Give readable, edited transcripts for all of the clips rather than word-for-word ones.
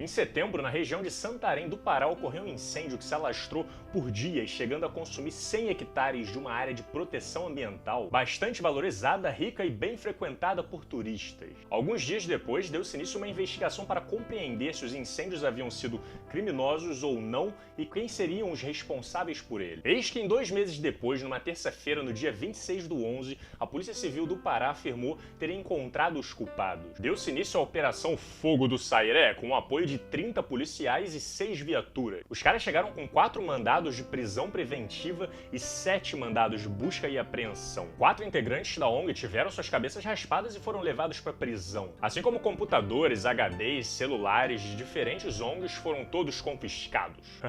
Em setembro, na região de Santarém do Pará, ocorreu um incêndio que se alastrou por dias, chegando a consumir 100 hectares de uma área de proteção ambiental bastante valorizada, rica e bem frequentada por turistas. Alguns dias depois, deu-se início a uma investigação para compreender se os incêndios haviam sido criminosos ou não e quem seriam os responsáveis por ele. Eis que 2 meses depois, numa terça-feira, no dia 26/11, a Polícia Civil do Pará afirmou ter encontrado os culpados. Deu-se início à Operação Fogo do Sairé, com o apoio de 30 policiais e 6 viaturas. Os caras chegaram com 4 mandados de prisão preventiva e 7 mandados de busca e apreensão. 4 integrantes da ONG tiveram suas cabeças raspadas e foram levados para prisão. Assim como computadores, HDs, celulares de diferentes ONGs foram todos confiscados.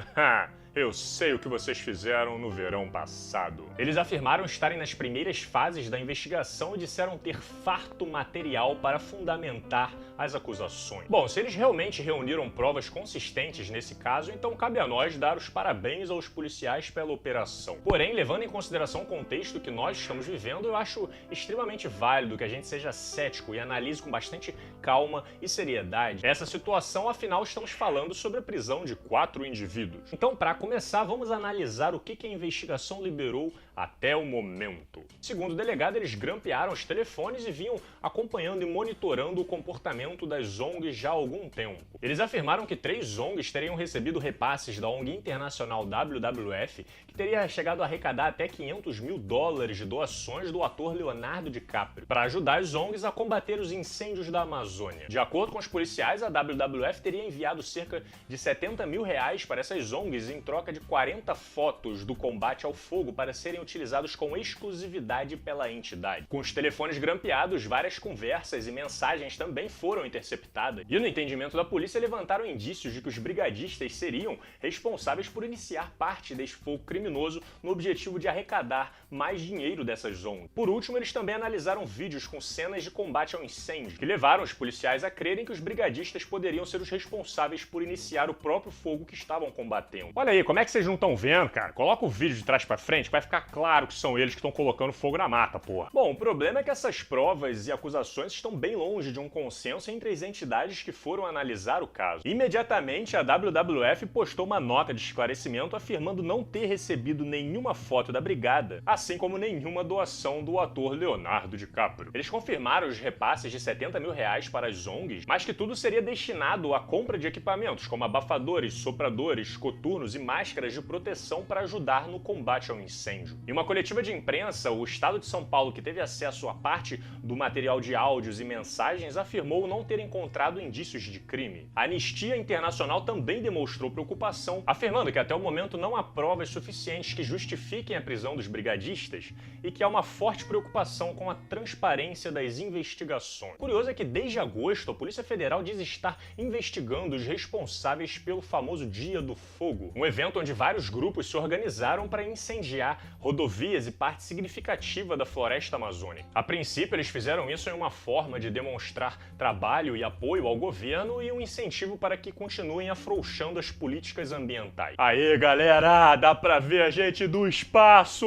Eu sei o que vocês fizeram no verão passado. Eles afirmaram estarem nas primeiras fases da investigação e disseram ter farto material para fundamentar as acusações. Bom, se eles realmente reuniram provas consistentes nesse caso, então cabe a nós dar os parabéns aos policiais pela operação. Porém, levando em consideração o contexto que nós estamos vivendo, eu acho extremamente válido que a gente seja cético e analise com bastante calma e seriedade essa situação, afinal estamos falando sobre a prisão de 4 indivíduos. Então, para começar, vamos analisar o que a investigação liberou até o momento. Segundo o delegado, eles grampearam os telefones e vinham acompanhando e monitorando o comportamento das ONGs já há algum tempo. Eles afirmaram que 3 ONGs teriam recebido repasses da ONG internacional WWF, que teria chegado a arrecadar até $500 mil de doações do ator Leonardo DiCaprio, para ajudar as ONGs a combater os incêndios da Amazônia. De acordo com os policiais, a WWF teria enviado cerca de R$70 mil para essas ONGs em troca de 40 fotos do combate ao fogo para serem utilizados com exclusividade pela entidade. Com os telefones grampeados, várias conversas e mensagens também foram interceptadas. E no entendimento da polícia, levantaram indícios de que os brigadistas seriam responsáveis por iniciar parte desse fogo criminoso no objetivo de arrecadar mais dinheiro dessas ONGs. Por último, eles também analisaram vídeos com cenas de combate ao incêndio, que levaram os policiais a crerem que os brigadistas poderiam ser os responsáveis por iniciar o próprio fogo que estavam combatendo. Olha aí, como é que vocês não estão vendo, cara? Coloca o vídeo de trás pra frente, vai ficar claro que são eles que estão colocando fogo na mata, porra. Bom, o problema é que essas provas e acusações estão bem longe de um consenso entre as entidades que foram analisar o caso. Imediatamente, a WWF postou uma nota de esclarecimento afirmando não ter recebido nenhuma foto da brigada, assim como nenhuma doação do ator Leonardo DiCaprio. Eles confirmaram os repasses de R$70 mil para as ONGs, mas que tudo seria destinado à compra de equipamentos como abafadores, sopradores, coturnos e máscaras de proteção para ajudar no combate ao incêndio. Em uma coletiva de imprensa, o Estado de São Paulo, que teve acesso a parte do material de áudios e mensagens, afirmou não ter encontrado indícios de crime. A Anistia Internacional também demonstrou preocupação, afirmando que até o momento não há provas suficientes que justifiquem a prisão dos brigadistas e que há uma forte preocupação com a transparência das investigações. Curioso é que desde agosto a Polícia Federal diz estar investigando os responsáveis pelo famoso Dia do Fogo, um evento onde vários grupos se organizaram para incendiar rodovias e parte significativa da floresta amazônica. A princípio, eles fizeram isso em uma forma de demonstrar trabalho e apoio ao governo e um incentivo para que continuem afrouxando as políticas ambientais. Aê, galera, dá pra ver a gente do espaço!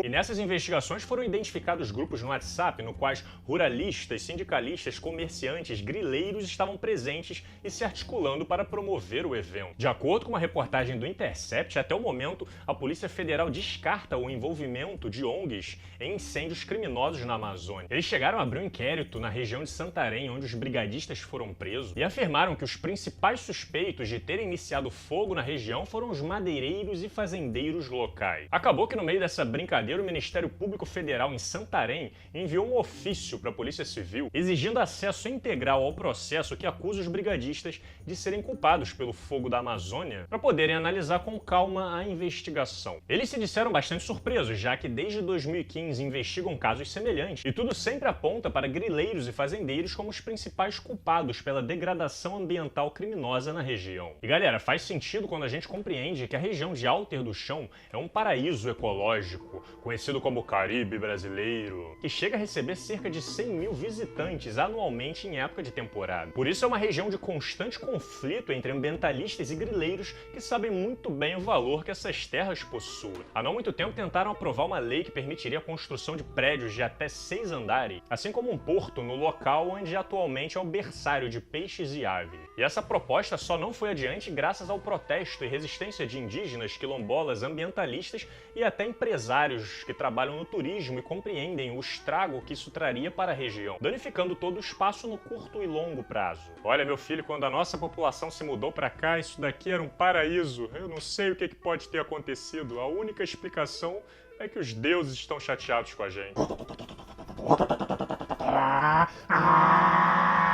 E nessas investigações foram identificados grupos no WhatsApp no quais ruralistas, sindicalistas, comerciantes, grileiros estavam presentes e se articulando para promover o evento. De acordo com uma reportagem do Intercept, até o momento, a Polícia Federal descarta o envolvimento de ONGs em incêndios criminosos na Amazônia. Eles chegaram a abrir um inquérito na região de Santarém, onde os brigadistas foram presos, e afirmaram que os principais suspeitos de terem iniciado fogo na região foram os madeireiros e fazendeiros locais. Acabou que no meio dessa brincadeira, o Ministério Público Federal em Santarém enviou um ofício para a Polícia Civil exigindo acesso integral ao processo que acusa os brigadistas de serem culpados pelo fogo da Amazônia para poderem analisar com calma a investigação. Eles se disseram bastante surpresos, já que desde 2015 investigam casos semelhantes e tudo sempre aponta para grileiros e fazendeiros como os principais culpados pela degradação ambiental criminosa na região. E galera, faz sentido quando a gente compreende que a região de Alter do Chão é um paraíso ecológico, conhecido como Caribe brasileiro, que chega a receber cerca de 100 mil visitantes anualmente em época de temporada. Por isso é uma região de constante conflito entre ambientalistas e grileiros que sabem muito bem o valor que essas terras possuem. Há não muito tempo tentaram aprovar uma lei que permitiria a construção de prédios de até 6 andares, assim como um porto no local onde atualmente é um berçário de peixes e aves. ONG. E essa proposta só não foi adiante graças ao protesto e resistência de indígenas, quilombolas, ambientalistas e até empresários que trabalham no turismo e compreendem o estrago que isso traria para a região, danificando todo o espaço no curto e longo prazo. Olha, meu filho, quando a nossa população se mudou para cá, isso daqui era um paraíso. Eu não sei o que pode ter acontecido. A única explicação é que os deuses estão chateados com a gente.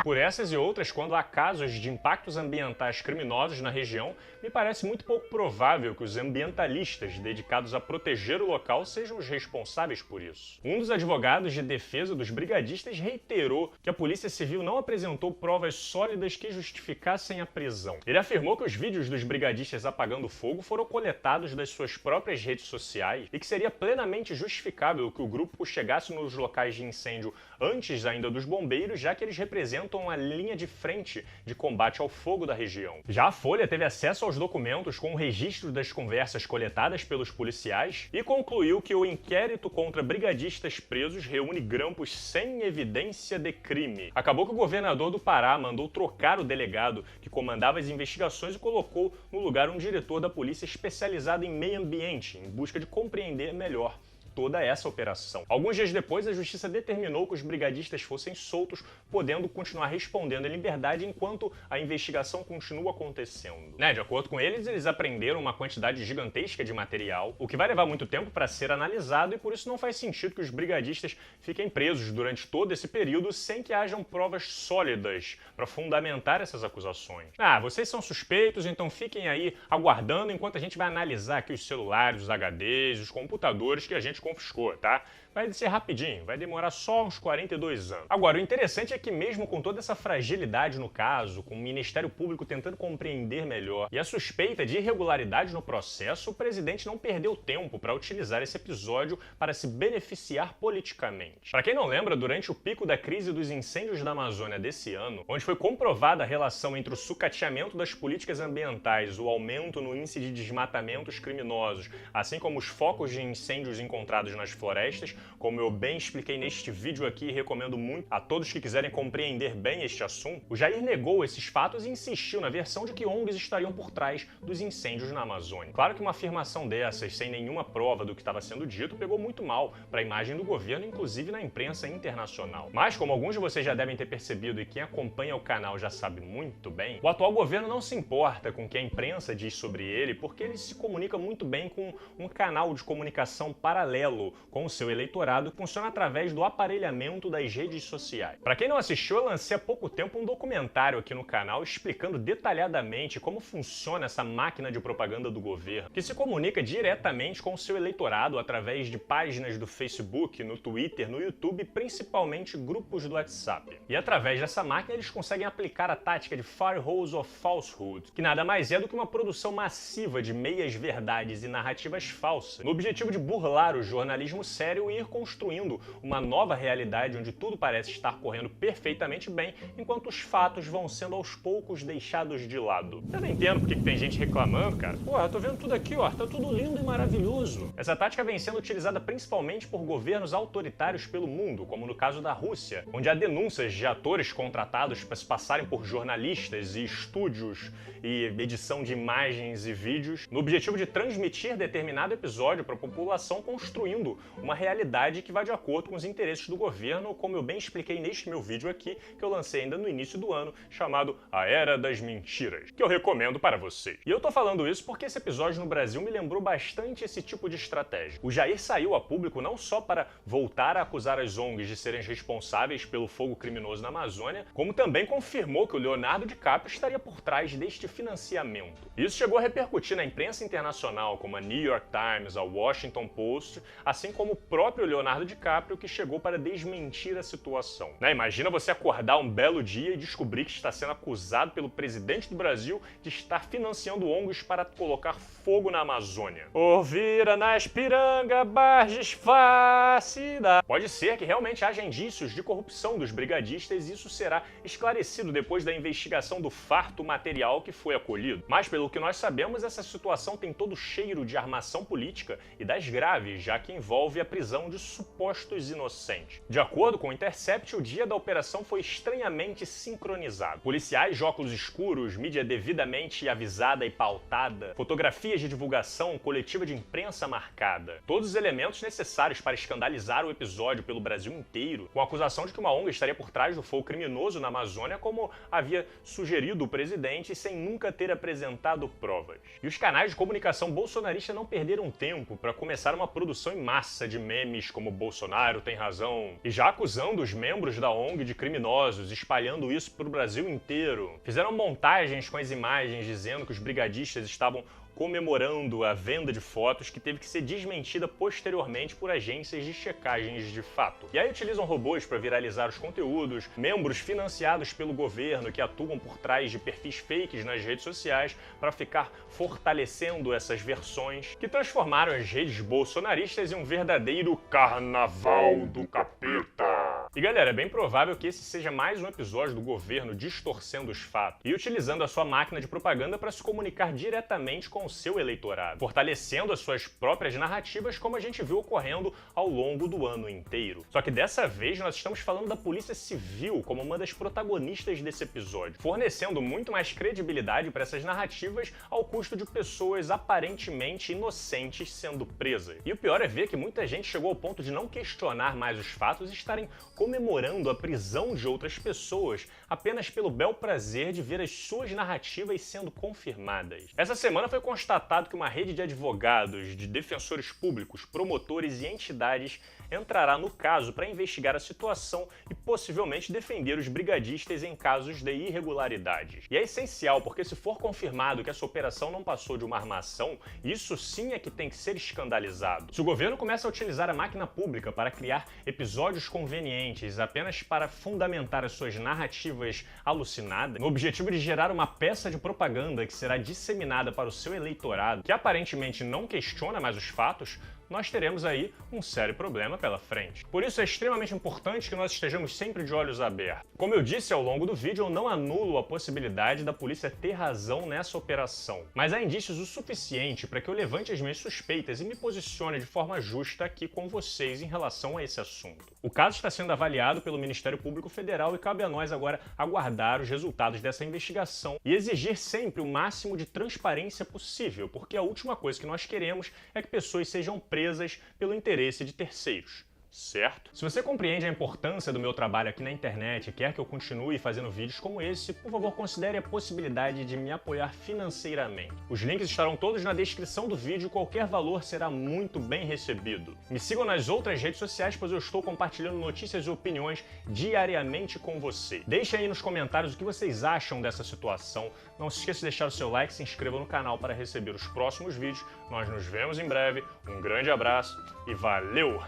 Por essas e outras, quando há casos de impactos ambientais criminosos na região, me parece muito pouco provável que os ambientalistas dedicados a proteger o local sejam os responsáveis por isso. Um dos advogados de defesa dos brigadistas reiterou que a Polícia Civil não apresentou provas sólidas que justificassem a prisão. Ele afirmou que os vídeos dos brigadistas apagando fogo foram coletados das suas próprias redes sociais e que seria plenamente justificável que o grupo chegasse nos locais de incêndio antes ainda dos bombeiros, já que eles representam a linha de frente de combate ao fogo da região. Já a Folha teve acesso aos documentos com o registro das conversas coletadas pelos policiais e concluiu que o inquérito contra brigadistas presos reúne grampos sem evidência de crime. Acabou que o governador do Pará mandou trocar o delegado que comandava as investigações e colocou no lugar um diretor da polícia especializado em meio ambiente, em busca de compreender melhor toda essa operação. Alguns dias depois, a justiça determinou que os brigadistas fossem soltos, podendo continuar respondendo em liberdade enquanto a investigação continua acontecendo. De acordo com eles, eles apreenderam uma quantidade gigantesca de material, o que vai levar muito tempo para ser analisado e por isso não faz sentido que os brigadistas fiquem presos durante todo esse período sem que hajam provas sólidas para fundamentar essas acusações. Vocês são suspeitos, então fiquem aí aguardando enquanto a gente vai analisar aqui os celulares, os HDs, os computadores que a gente confiscou, tá? Vai ser rapidinho, vai demorar só uns 42 anos. Agora, o interessante é que mesmo com toda essa fragilidade no caso, com o Ministério Público tentando compreender melhor e a suspeita de irregularidade no processo, o presidente não perdeu tempo para utilizar esse episódio para se beneficiar politicamente. Para quem não lembra, durante o pico da crise dos incêndios da Amazônia desse ano, onde foi comprovada a relação entre o sucateamento das políticas ambientais, o aumento no índice de desmatamentos criminosos, assim como os focos de incêndios encontrados nas florestas, como eu bem expliquei neste vídeo aqui e recomendo muito a todos que quiserem compreender bem este assunto, o Jair negou esses fatos e insistiu na versão de que ONGs estariam por trás dos incêndios na Amazônia. Claro que uma afirmação dessas, sem nenhuma prova do que estava sendo dito, pegou muito mal para a imagem do governo, inclusive na imprensa internacional. Mas, como alguns de vocês já devem ter percebido e quem acompanha o canal já sabe muito bem, o atual governo não se importa com o que a imprensa diz sobre ele, porque ele se comunica muito bem com um canal de comunicação paralelo com o seu eleitorado que funciona através do aparelhamento das redes sociais. Para quem não assistiu, eu lancei há pouco tempo um documentário aqui no canal explicando detalhadamente como funciona essa máquina de propaganda do governo, que se comunica diretamente com o seu eleitorado através de páginas do Facebook, no Twitter, no YouTube e principalmente grupos do WhatsApp. E através dessa máquina eles conseguem aplicar a tática de Firehose of Falsehood, que nada mais é do que uma produção massiva de meias-verdades e narrativas falsas, no objetivo de burlar o jornalismo sério e ir construindo uma nova realidade onde tudo parece estar correndo perfeitamente bem, enquanto os fatos vão sendo aos poucos deixados de lado. Eu não entendo porque que tem gente reclamando, cara. Porra, eu tô vendo tudo aqui, ó, tá tudo lindo e maravilhoso. Essa tática vem sendo utilizada principalmente por governos autoritários pelo mundo, como no caso da Rússia, onde há denúncias de atores contratados para se passarem por jornalistas e estúdios e edição de imagens e vídeos, no objetivo de transmitir determinado episódio para a população, construindo uma realidade que vai de acordo com os interesses do governo, como eu bem expliquei neste meu vídeo aqui, que eu lancei ainda no início do ano, chamado A Era das Mentiras, que eu recomendo para vocês. E eu tô falando isso porque esse episódio no Brasil me lembrou bastante esse tipo de estratégia. O Jair saiu a público não só para voltar a acusar as ONGs de serem responsáveis pelo fogo criminoso na Amazônia, como também confirmou que o Leonardo DiCaprio estaria por trás deste financiamento. Isso chegou a repercutir na imprensa internacional, como a New York Times, a Washington Post, assim como o próprio Leonardo DiCaprio, que chegou para desmentir a situação. Imagina você acordar um belo dia e descobrir que está sendo acusado pelo presidente do Brasil de estar financiando ONGs para colocar fogo na Amazônia. Ouvira na Espiranga, Barges Fácida. Pode ser que realmente haja indícios de corrupção dos brigadistas e isso será esclarecido depois da investigação do farto material que foi acolhido. Mas pelo que nós sabemos, essa situação tem todo o cheiro de armação política e das graves, já já que envolve a prisão de supostos inocentes. De acordo com o Intercept, o dia da operação foi estranhamente sincronizado. Policiais de óculos escuros, mídia devidamente avisada e pautada, fotografias de divulgação, coletiva de imprensa marcada. Todos os elementos necessários para escandalizar o episódio pelo Brasil inteiro, com a acusação de que uma ONG estaria por trás do fogo criminoso na Amazônia, como havia sugerido o presidente, sem nunca ter apresentado provas. E os canais de comunicação bolsonarista não perderam tempo para começar uma produção em massa de memes como Bolsonaro tem razão, e já acusando os membros da ONG de criminosos, espalhando isso para o Brasil inteiro. Fizeram montagens com as imagens dizendo que os brigadistas estavam comemorando a venda de fotos, que teve que ser desmentida posteriormente por agências de checagens de fato. E aí utilizam robôs para viralizar os conteúdos, membros financiados pelo governo que atuam por trás de perfis fakes nas redes sociais para ficar fortalecendo essas versões, que transformaram as redes bolsonaristas em um verdadeiro carnaval do capeta. E galera, é bem provável que esse seja mais um episódio do governo distorcendo os fatos e utilizando a sua máquina de propaganda para se comunicar diretamente com o seu eleitorado, fortalecendo as suas próprias narrativas, como a gente viu ocorrendo ao longo do ano inteiro. Só que dessa vez nós estamos falando da Polícia Civil como uma das protagonistas desse episódio, fornecendo muito mais credibilidade para essas narrativas ao custo de pessoas aparentemente inocentes sendo presas. E o pior é ver que muita gente chegou ao ponto de não questionar mais os fatos e estarem comemorando a prisão de outras pessoas apenas pelo bel prazer de ver as suas narrativas sendo confirmadas. Essa semana foi constatado que uma rede de advogados, de defensores públicos, promotores e entidades entrará no caso para investigar a situação e possivelmente defender os brigadistas em casos de irregularidades. E é essencial, porque se for confirmado que essa operação não passou de uma armação, isso sim é que tem que ser escandalizado. Se o governo começa a utilizar a máquina pública para criar episódios convenientes apenas para fundamentar as suas narrativas alucinadas, no objetivo de gerar uma peça de propaganda que será disseminada para o seu eleitorado, que aparentemente não questiona mais os fatos, nós teremos aí um sério problema pela frente. Por isso é extremamente importante que nós estejamos sempre de olhos abertos. Como eu disse ao longo do vídeo, eu não anulo a possibilidade da polícia ter razão nessa operação, mas há indícios o suficiente para que eu levante as minhas suspeitas e me posicione de forma justa aqui com vocês em relação a esse assunto. O caso está sendo avaliado pelo Ministério Público Federal e cabe a nós agora aguardar os resultados dessa investigação e exigir sempre o máximo de transparência possível, porque a última coisa que nós queremos é que pessoas sejam presas pelo interesse de terceiros. Certo? Se você compreende a importância do meu trabalho aqui na internet e quer que eu continue fazendo vídeos como esse, por favor considere a possibilidade de me apoiar financeiramente. Os links estarão todos na descrição do vídeo e qualquer valor será muito bem recebido. Me sigam nas outras redes sociais, pois eu estou compartilhando notícias e opiniões diariamente com você. Deixem aí nos comentários o que vocês acham dessa situação. Não se esqueça de deixar o seu like e se inscreva no canal para receber os próximos vídeos. Nós nos vemos em breve. Um grande abraço e valeu!